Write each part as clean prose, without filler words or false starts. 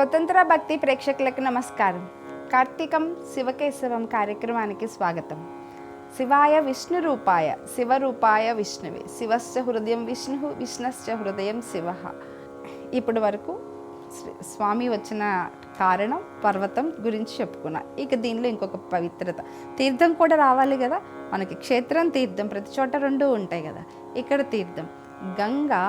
స్వతంత్ర భక్తి ప్రేక్షకులకు నమస్కారం. కార్తీకం శివకేశవం కార్యక్రమానికి స్వాగతం. శివాయ విష్ణు రూపాయ శివరూపాయ విష్ణువే శివశ్చ హృదయం విష్ణు విష్ణశ్చ హృదయం శివ. ఇప్పటి వరకు స్వామి వచ్చిన కారణం పర్వతం గురించి చెప్పుకున్నా. ఇక దీనిలో ఇంకొక పవిత్రత, తీర్థం కూడా రావాలి కదా మనకి. క్షేత్రం తీర్థం ప్రతి చోట రెండు ఉంటాయి కదా. ఇక్కడ తీర్థం గంగా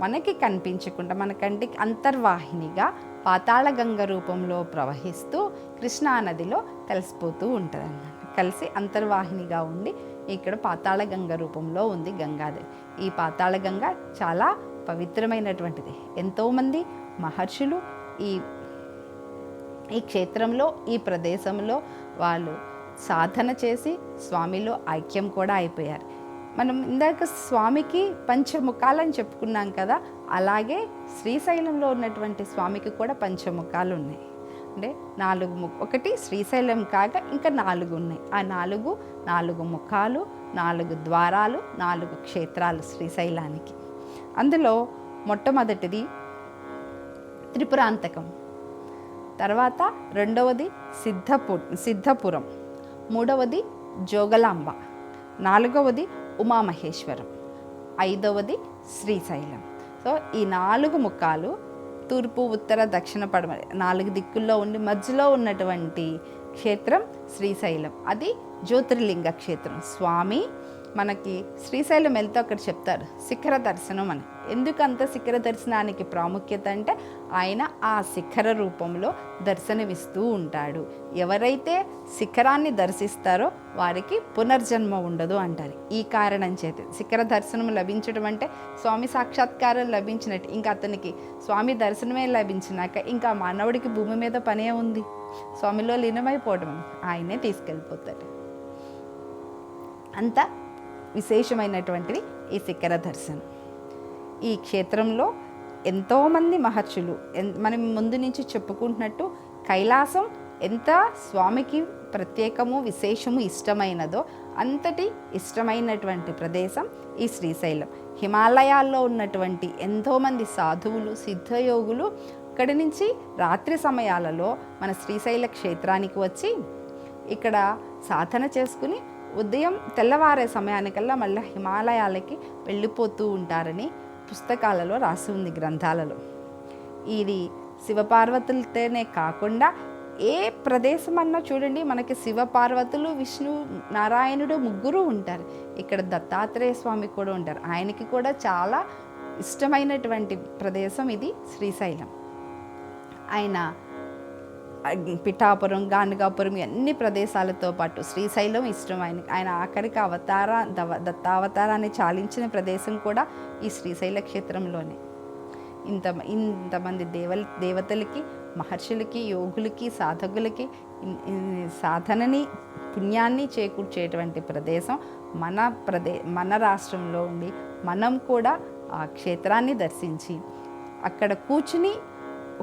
మనకి కనిపించకుండా మన కంటికి అంతర్వాహినిగా పాతాళ గంగ రూపంలో ప్రవహిస్తూ కృష్ణానదిలో కలిసిపోతూ ఉంటుంది అన్నమాట. కలిసి అంతర్వాహినిగా ఉండి ఇక్కడ పాతాళ గంగ రూపంలో ఉంది గంగాదేవి. ఈ పాతాళ గంగ చాలా పవిత్రమైనటువంటిది. ఎంతోమంది మహర్షులు ఈ క్షేత్రంలో ఈ ప్రదేశంలో వాళ్ళు సాధన చేసి స్వామిలో ఐక్యం కూడా అయిపోయారు. మనం ఇందాక స్వామికి పంచముఖాలని చెప్పుకున్నాం కదా, అలాగే శ్రీశైలంలో ఉన్నటువంటి స్వామికి కూడా పంచముఖాలు ఉన్నాయి. అంటే ఒకటి శ్రీశైలం కాగా ఇంకా 4 ఉన్నాయి. ఆ 4 ముఖాలు, 4 ద్వారాలు, 4 క్షేత్రాలు శ్రీశైలానికి. అందులో మొట్టమొదటిది త్రిపురాంతకం, తర్వాత రెండవది సిద్ధపురం, మూడవది జోగలాంబ, 4వది ఉమామహేశ్వరం, 5వది శ్రీశైలం. సో ఈ 4 ముఖాలు తూర్పు ఉత్తర దక్షిణ పడమ 4 దిక్కుల్లో ఉండి మధ్యలో ఉన్నటువంటి క్షేత్రం శ్రీశైలం. అది జ్యోతిర్లింగ క్షేత్రం. స్వామి మనకి శ్రీశైలం వెళ్తే అక్కడ చెప్తారు శిఖర దర్శనం అని. ఎందుకంత శిఖర దర్శనానికి ప్రాముఖ్యత అంటే ఆయన ఆ శిఖర రూపంలో దర్శనమిస్తూ ఉంటాడు. ఎవరైతే శిఖరాన్ని దర్శిస్తారో వారికి పునర్జన్మ ఉండదు అంటారు. ఈ కారణం చేతి శిఖర దర్శనం లభించడం అంటే స్వామి సాక్షాత్కారం లభించినట్టు. ఇంకా అతనికి స్వామి దర్శనమే లభించినాక ఇంకా మానవుడికి భూమి మీద పనే ఉంది. స్వామిలో లీనమైపోవడం, ఆయనే తీసుకెళ్ళిపోతాడు. అంత విశేషమైనటువంటిది ఈ శిఖర దర్శనం. ఈ క్షేత్రంలో ఎంతోమంది మహర్షులు, మనం ముందు నుంచి చెప్పుకుంటున్నట్టు కైలాసం ఎంత స్వామికి ప్రత్యేకము విశేషము ఇష్టమైనదో అంతటి ఇష్టమైనటువంటి ప్రదేశం ఈ శ్రీశైలం. హిమాలయాల్లో ఉన్నటువంటి ఎంతోమంది సాధువులు సిద్ధయోగులు ఇక్కడి నుంచి రాత్రి సమయాలలో మన శ్రీశైల క్షేత్రానికి వచ్చి ఇక్కడ సాధన చేసుకుని ఉదయం తెల్లవారే సమయానికల్లా మళ్ళీ హిమాలయాలకి వెళ్ళిపోతూ ఉంటారని పుస్తకాలలో రాసి ఉంది, గ్రంథాలలో. ఇది శివపార్వతులతోనే కాకుండా ఏ ప్రదేశం అన్నా చూడండి, మనకి శివపార్వతులు విష్ణు నారాయణుడు ముగ్గురు ఉంటారు. ఇక్కడ దత్తాత్రేయ స్వామి కూడా ఉంటారు. ఆయనకి కూడా చాలా ఇష్టమైనటువంటి ప్రదేశం ఇది శ్రీశైలం. ఆయన పిఠాపురం గానుగాపురం అన్ని ప్రదేశాలతో పాటు శ్రీశైలం ఇష్టం ఆయనకి. ఆయన ఆఖరికి దత్తావతారాన్ని చాలించిన ప్రదేశం కూడా ఈ శ్రీశైల క్షేత్రంలోనే. ఇంతమంది దేవతలకి మహర్షులకి యోగులకి సాధకులకి సాధనని పుణ్యాన్ని చేకూర్చేటువంటి ప్రదేశం మన రాష్ట్రంలో ఉండి మనం కూడా ఆ క్షేత్రాన్ని దర్శించి అక్కడ కూర్చుని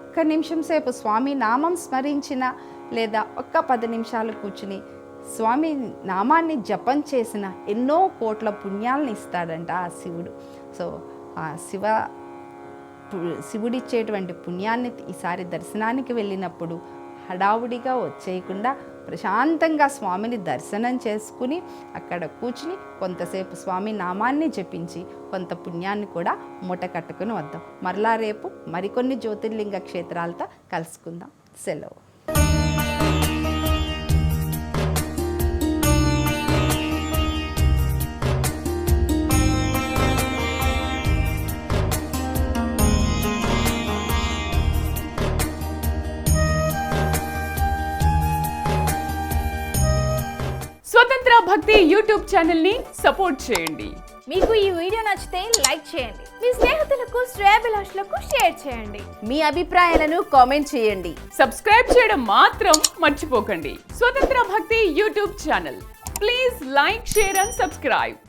ఒక్క నిమిషం సేపు స్వామి నామం స్మరించిన లేదా ఒక్క 10 నిమిషాలు కూర్చుని స్వామి నామాన్ని జపం చేసిన ఎన్నో కోట్ల పుణ్యాలను ఇస్తాడంట ఆ శివుడు. సో ఆ శివుడిచ్చేటువంటి పుణ్యాన్ని ఈసారి దర్శనానికి వెళ్ళినప్పుడు హడావుడిగా వచ్చేయకుండా ప్రశాంతంగా స్వామిని దర్శనం చేసుకుని అక్కడ కూర్చుని కొంతసేపు స్వామి నామాన్ని జపించి కొంత పుణ్యాన్ని కూడా మూట కట్టుకుని వద్దాం. మరలా రేపు మరికొన్ని జ్యోతిర్లింగ క్షేత్రాలతో కలుసుకుందాం. సెలవు. స్వతంత్ర భక్తి యూట్యూబ్ ఛానల్ ని సపోర్ట్ చేయండి. మీకు ఈ వీడియో నచ్చితే లైక్ చేయండి, మీ స్నేహితులకు శ్రేయోభిలాషులకు షేర్ చేయండి, మీ అభిప్రాయాలను కామెంట్ చేయండి. సబ్స్క్రైబ్ చేయడం మాత్రం మర్చిపోకండి. స్వతంత్ర భక్తి YouTube channel. Please like, share and subscribe.